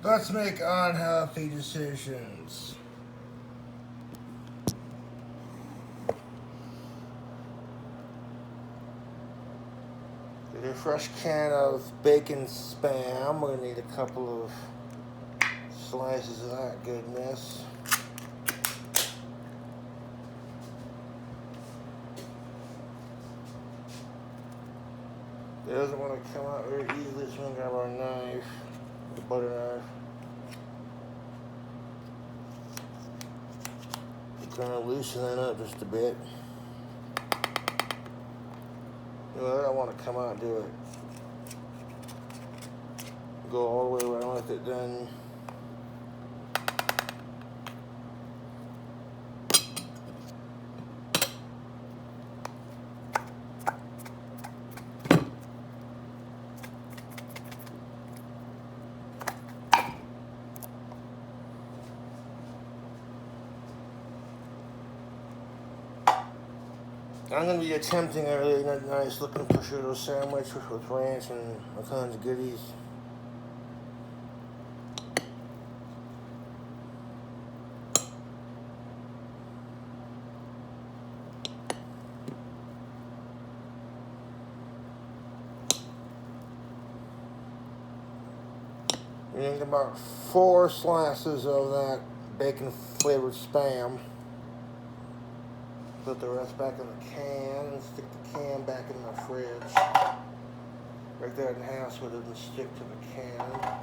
Let's make unhealthy decisions. Get a fresh can of bacon spam. We're gonna need a couple of slices of that goodness. It doesn't want to come out very easily, so we're gonna grab our knife, the butter knife. Kind of loosen that up just a bit. Well, I don't want to come out and do it. Go all the way around with it then. I'm going to be attempting a really nice looking prosciutto sandwich with ranch and all kinds of goodies. We need about 4 slices of that bacon flavored spam. Put the rest back in the can and stick the can back in the fridge. Break that in half so it doesn't stick to the can.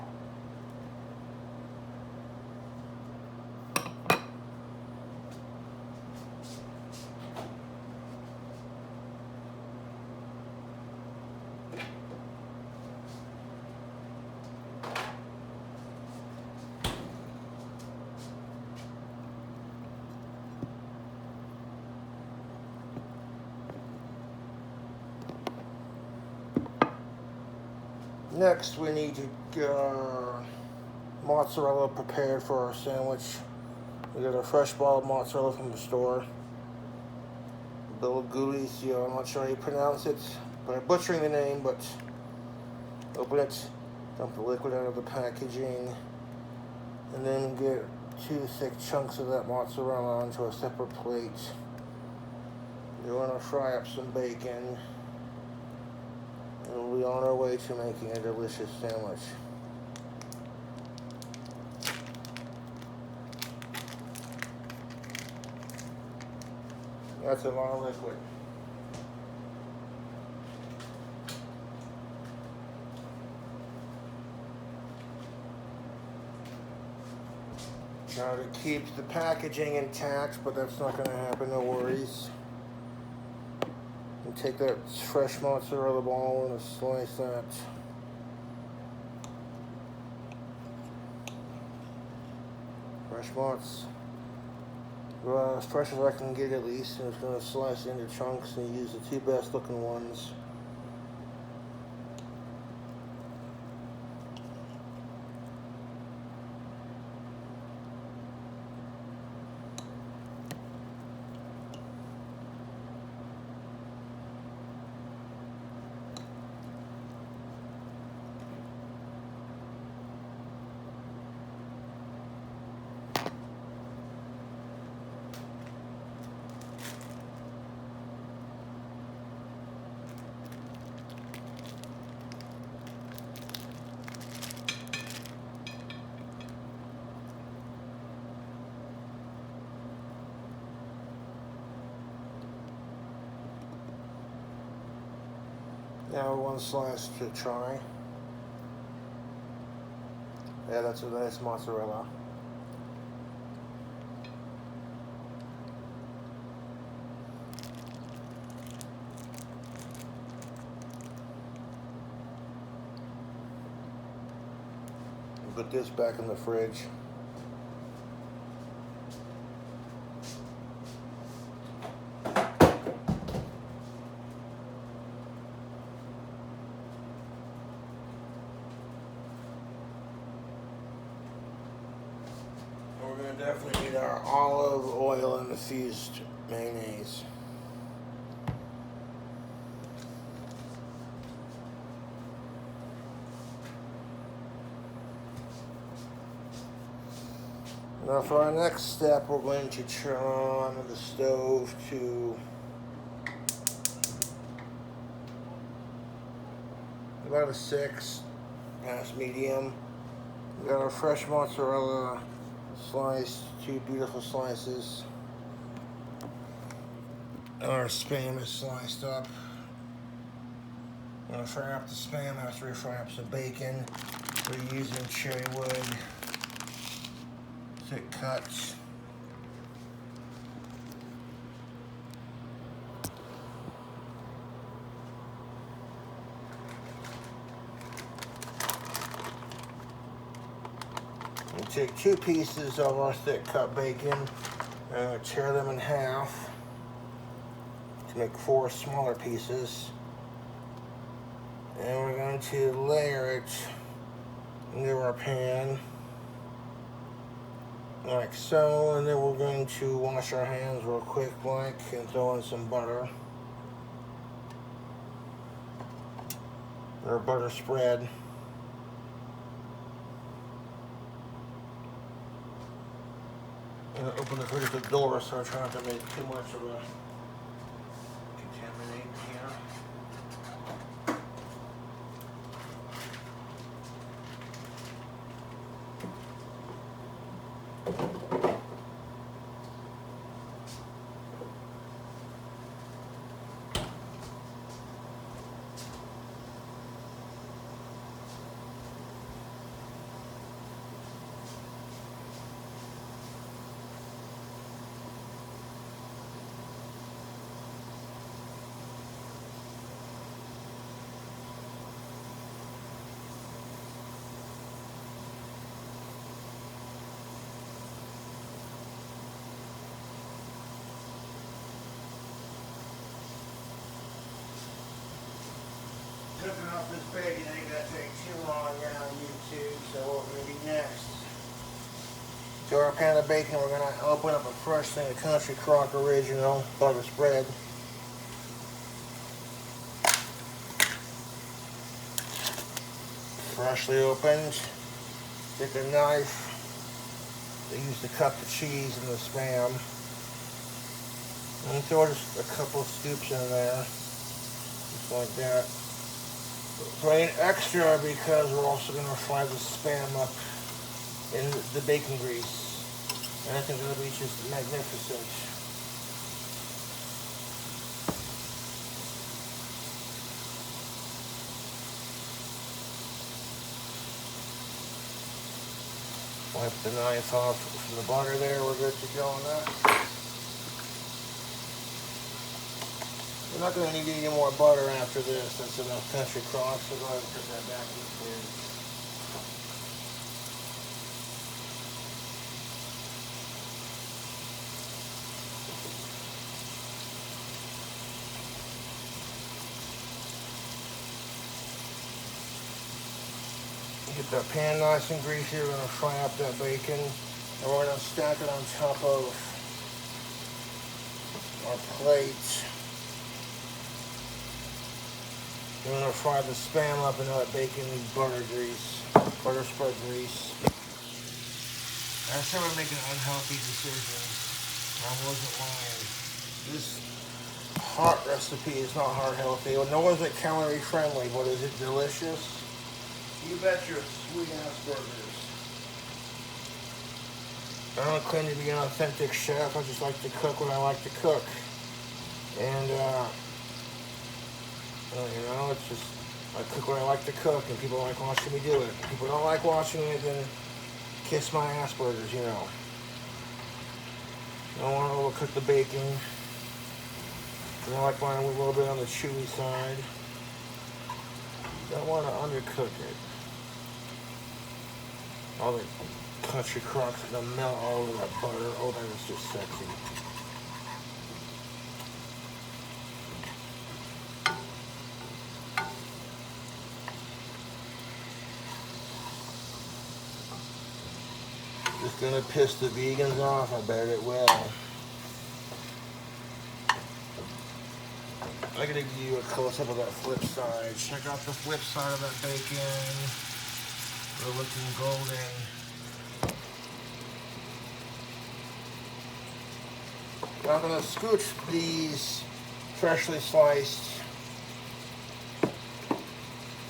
Next, we need to get our mozzarella prepared for our sandwich. We got a fresh ball mozzarella from the store. Bill, I'm not sure how you pronounce it, but I'm butchering the name, but open it, dump the liquid out of the packaging, and then get 2 thick chunks of that mozzarella onto a separate plate. You want to fry up some bacon. And we'll be on our way to making a delicious sandwich. That's a lot of liquid. Try to keep the packaging intact, but that's not going to happen, no worries. And take that fresh mozzarella ball and slice that. Fresh mozz. As fresh as I can get at least, and it's going to slice into chunks and use the 2 best looking ones. Now 1 slice to try. Yeah, that's a nice mozzarella. Put this back in the fridge. We're going to definitely need our olive oil and infused mayonnaise. Now for our next step, we're going to turn on the stove to about a 6, past medium. We got our fresh mozzarella sliced, 2 beautiful slices. Our Spam is sliced up. I'm going to fry up the Spam after we fry up some bacon. We're using cherry wood, thick cuts. We take 2 pieces of our thick cut bacon and tear them in half to make 4 smaller pieces. And we're going to layer it into our pan like so, and then we're going to wash our hands real quick and throw in some butter or butter spread. I'm going to open the hood at the door so I try not to make too much of a contaminate here. Cooking up this bacon ain't gonna take too long now on YouTube, so what we're gonna do next? To our pan of bacon, we're gonna open up a fresh thing of Country Crock Original butter spread. Freshly opened. Take a knife. They use to cut the cheese and the Spam. And throw just a couple of scoops in there, just like that. So I need extra because we're also going to fry the Spam up in the bacon grease. And I think it'll be just magnificent. Wipe the knife off from the butter there, we're good to go on that. We're not going to need any more butter after this. That's enough Country Crock, so go ahead and put that back in the fridge. Get that pan nice and greasy. We're going to fry up that bacon, and we're going to stack it on top of our plate. We're going to fry the Spam up in that bacon butter grease, butter spread grease. I said we're making unhealthy decisions. I wasn't lying. This hot recipe is not heart healthy. No one's calorie friendly, but is it delicious? You bet your sweet ass burgers. I don't claim to be an authentic chef. I just like to cook what I like to cook. And, you know, it's just, I cook what I like to cook, and people like watching me do it. If people don't like watching it, then kiss my ass burgers, you know. I don't want to overcook the bacon. I like mine a little bit on the chewy side. Don't want to undercook it. All the Country Crocks are gonna melt all over that butter. Oh, that is just sexy. Just gonna piss the vegans off. I bet it will. I gotta give you a close-up of that flip side. Check out the flip side of that bacon. They're looking golden. Now I'm going to scooch these freshly sliced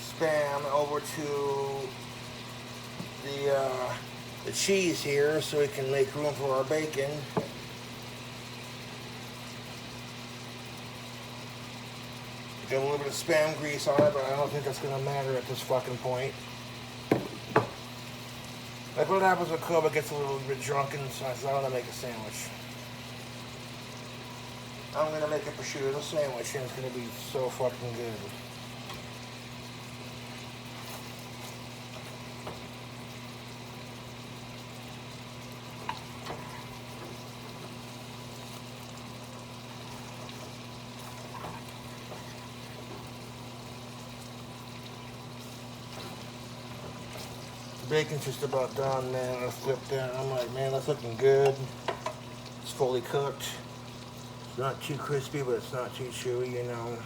Spam over to the cheese here so we can make room for our bacon. Got a little bit of Spam grease on it, but I don't think that's going to matter at this fucking point. Like what happens when Cobra gets a little bit drunken, so I want to make a sandwich. I'm going to make a prosciutto sandwich, and it's going to be so fucking good. Bacon's just about done, man. I flipped that. I'm like, man, that's looking good. It's fully cooked. It's not too crispy, but it's not too chewy, you know.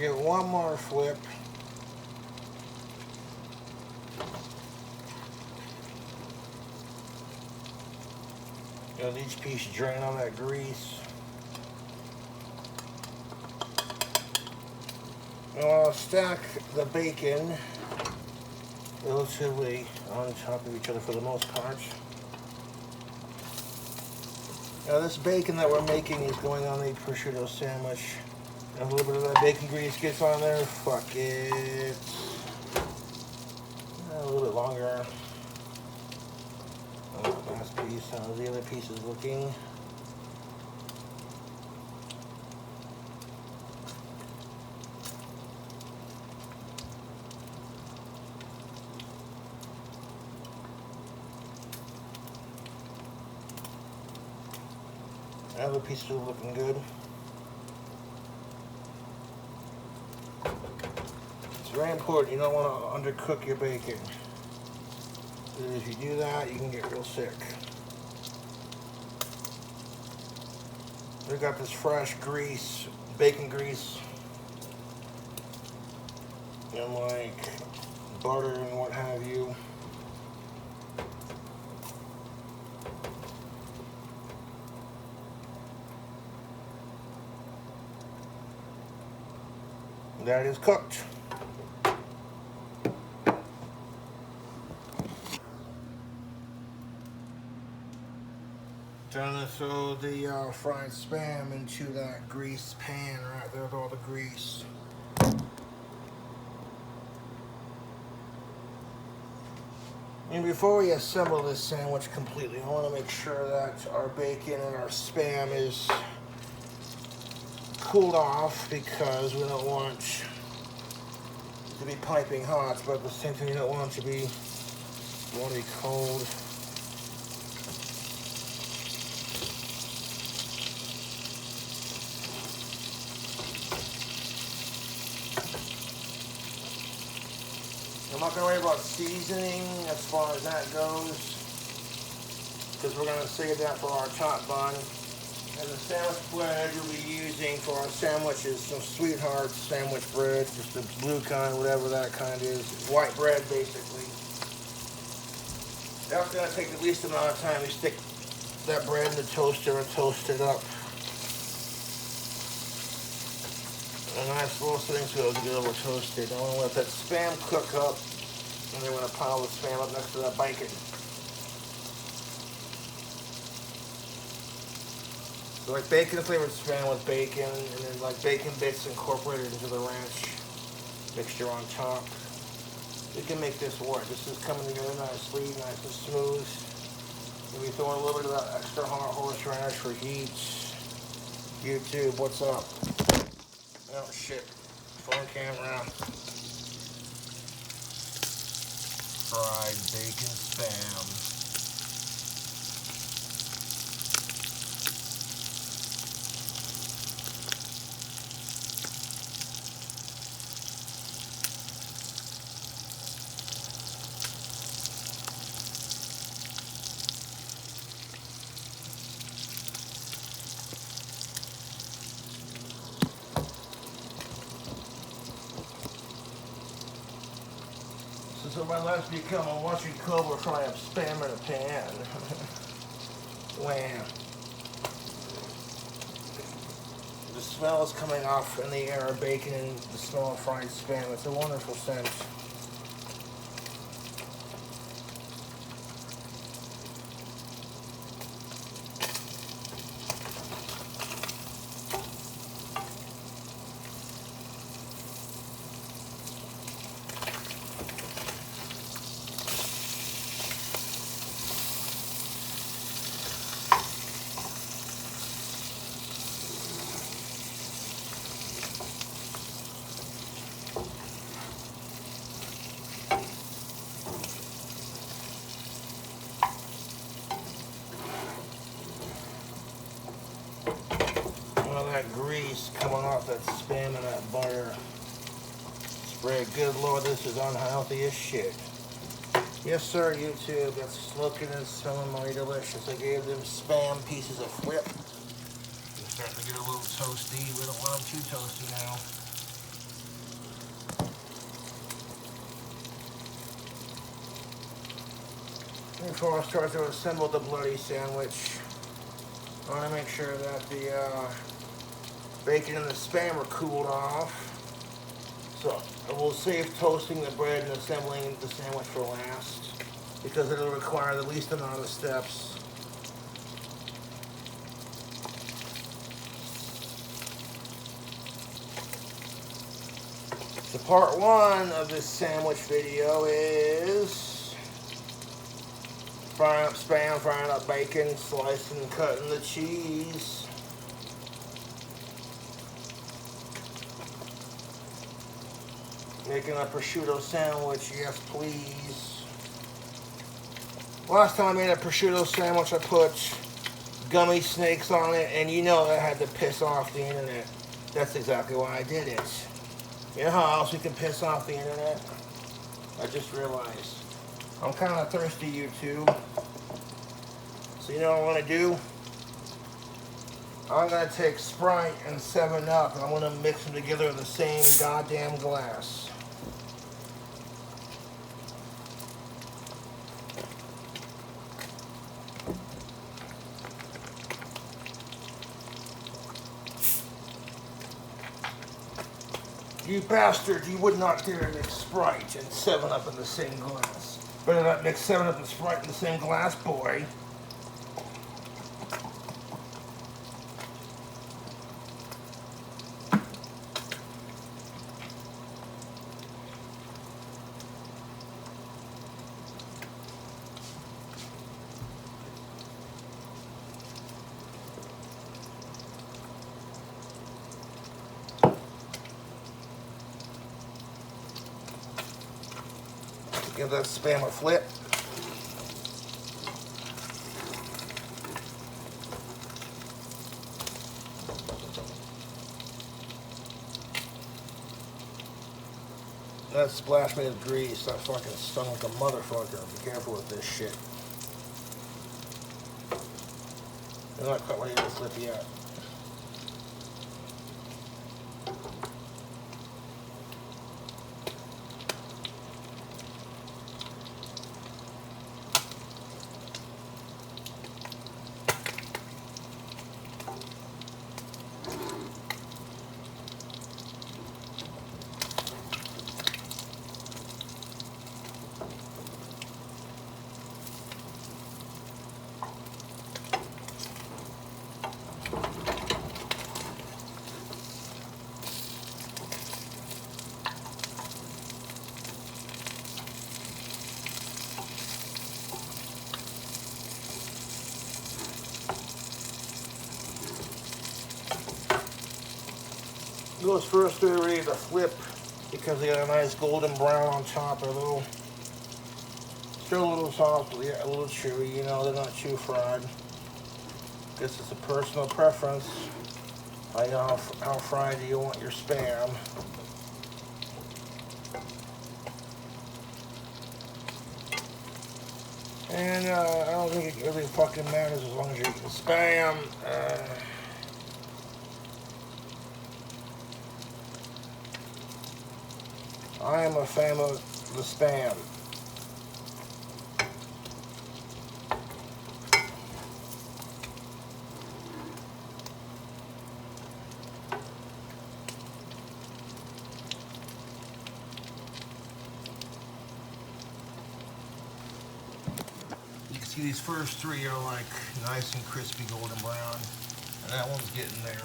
Get one more flip. Let each piece drain on that grease. Now I'll stack the bacon relatively on top of each other for the most part. Now this bacon that we're making is going on the prosciutto sandwich. And a little bit of that bacon grease gets on there. Fuck it. A little bit longer. Last piece. How's the other pieces looking? The other pieces are looking good. Very important, you don't want to undercook your bacon. If you do that, you can get real sick. We got this fresh grease, bacon grease, and like butter and what have you. That is cooked. Trying to throw the fried Spam into that grease pan right there with all the grease. And before we assemble this sandwich completely, I want to make sure that our bacon and our Spam is cooled off, because we don't want it to be piping hot, but at the same time you don't want it to be, cold. I'm not going to worry about seasoning as far as that goes, because we're going to save that for our top bun. And the sandwich bread we'll be using for our sandwich is some Sweetheart sandwich bread, just the blue kind, whatever that kind is. White bread, basically. That's going to take the least amount of time. We stick that bread in the toaster and toast it up. A nice little thing so it'll get a little toasted. I want to let that Spam cook up, and then we're going to pile the Spam up next to that bacon. So like bacon flavored Spam with bacon, and then like bacon bits incorporated into the ranch mixture on top. We can make this work. This is coming together nicely, nice and smooth. We'll be throwing a little bit of that extra hot horseradish for heat. YouTube, what's up? Oh shit, phone camera. Fried bacon spam. So my last become I'm watching Cobra fry up spam in a pan. Wham. The smell is coming off in the air of bacon and the smell of fried spam. It's a wonderful scent. That grease coming off that spam and that butter spread. Good Lord, this is unhealthy as shit. Yes, sir, YouTube. That's looking and smelling mighty delicious. I gave them spam pieces a flip. They're starting to get a little toasty. We don't want them too toasty now. Before I start to assemble the bloody sandwich, I want to make sure that the bacon and the spam are cooled off. So I will save toasting the bread and assembling the sandwich for last, because it'll require the least amount of steps. So part one of this sandwich video is frying up spam, frying up bacon, slicing and cutting the cheese. Making a prosciutto sandwich, yes please. Last time I made a prosciutto sandwich, I put gummy snakes on it, and you know that had to piss off the internet. That's exactly why I did it. You know how else we can piss off the internet? I just realized. I'm kind of thirsty, YouTube. So you know what I'm going to do? I'm going to take Sprite and 7-Up, and I'm going to mix them together in the same goddamn glass. You bastard, you would not dare mix Sprite and 7-Up in the same glass. Better not mix 7-Up and Sprite in the same glass, boy. Give that spam a flip. That splashed me with grease. That fucking stung like a motherfucker. Be careful with this shit. They're not quite ready to flip yet. Those first three are ready to flip because they got a nice golden brown on top. They're still a little soft, but yeah, a little chewy. You know, they're not too fried. Guess it's a personal preference. How fried do you want your Spam? And I don't think it really fucking matters as long as you're eating Spam. I am a fan of the Spam. You can see these first three are like nice and crispy golden brown, and that one's getting there.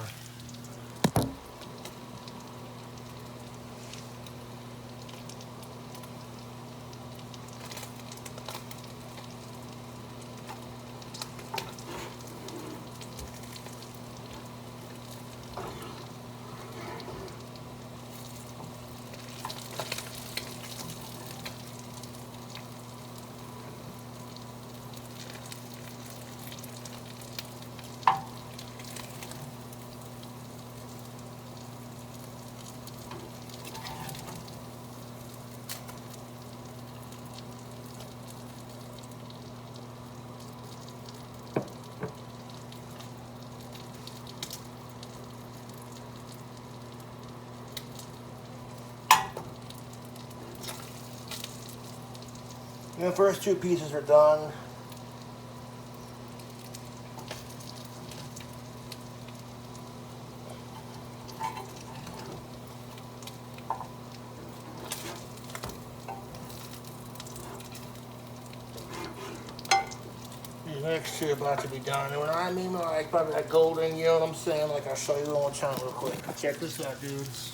The first two pieces are done. These next two are about to be done. And when I mean like probably that golden, you know what I'm saying? Like I'll show you one more time real quick. Check this out, dudes.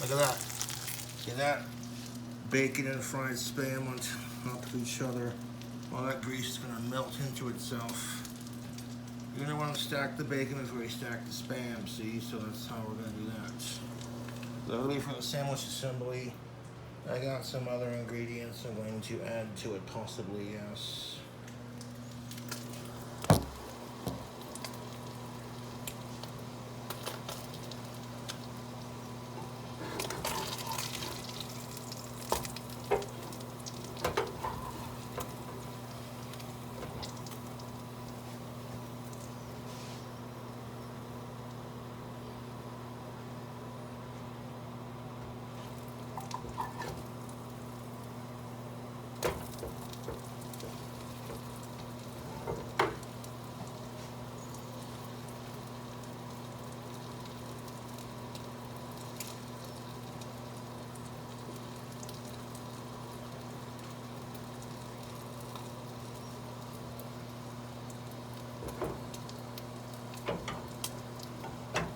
Look at that. See that? Bacon and fried Spam on top of each other. All that grease is gonna melt into itself. You're gonna want to stack the bacon before you stack the Spam, see? So that's how we're gonna do that. That'll be for the sandwich assembly. I got some other ingredients I'm going to add to it, possibly, yes.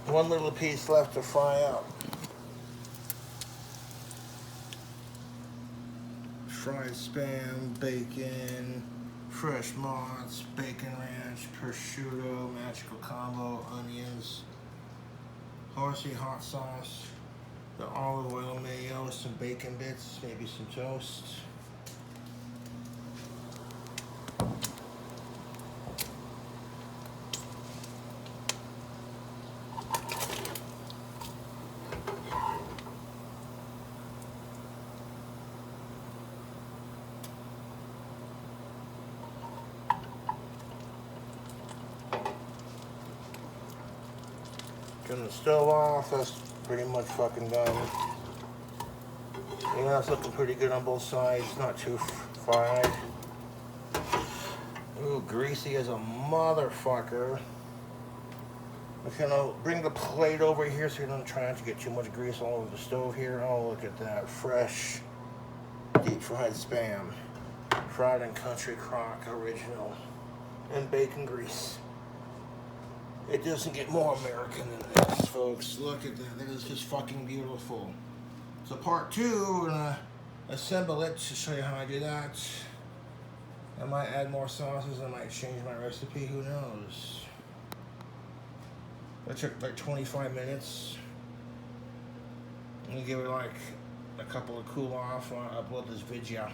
One little piece left to fry up. Fried Spam, bacon, fresh mott's, bacon ranch, prosciutto, magical combo, onions, horsey hot sauce, the olive oil mayo, some bacon bits, maybe some toast. Turn the stove off, that's pretty much fucking done. You know, it's looking pretty good on both sides, not too fried. Ooh, greasy as a motherfucker. I'm gonna bring the plate over here so you don't try not to get too much grease all over the stove here. Oh, look at that, fresh, deep fried Spam. Fried in Country Crock original and bacon grease. It doesn't get more American than this, folks. Look at that. That is just fucking beautiful. So part two, we're gonna assemble it to show you how I do that. I might add more sauces. I might change my recipe. Who knows? That took like 25 minutes. I'm gonna give it like a couple of cool off when I upload this video.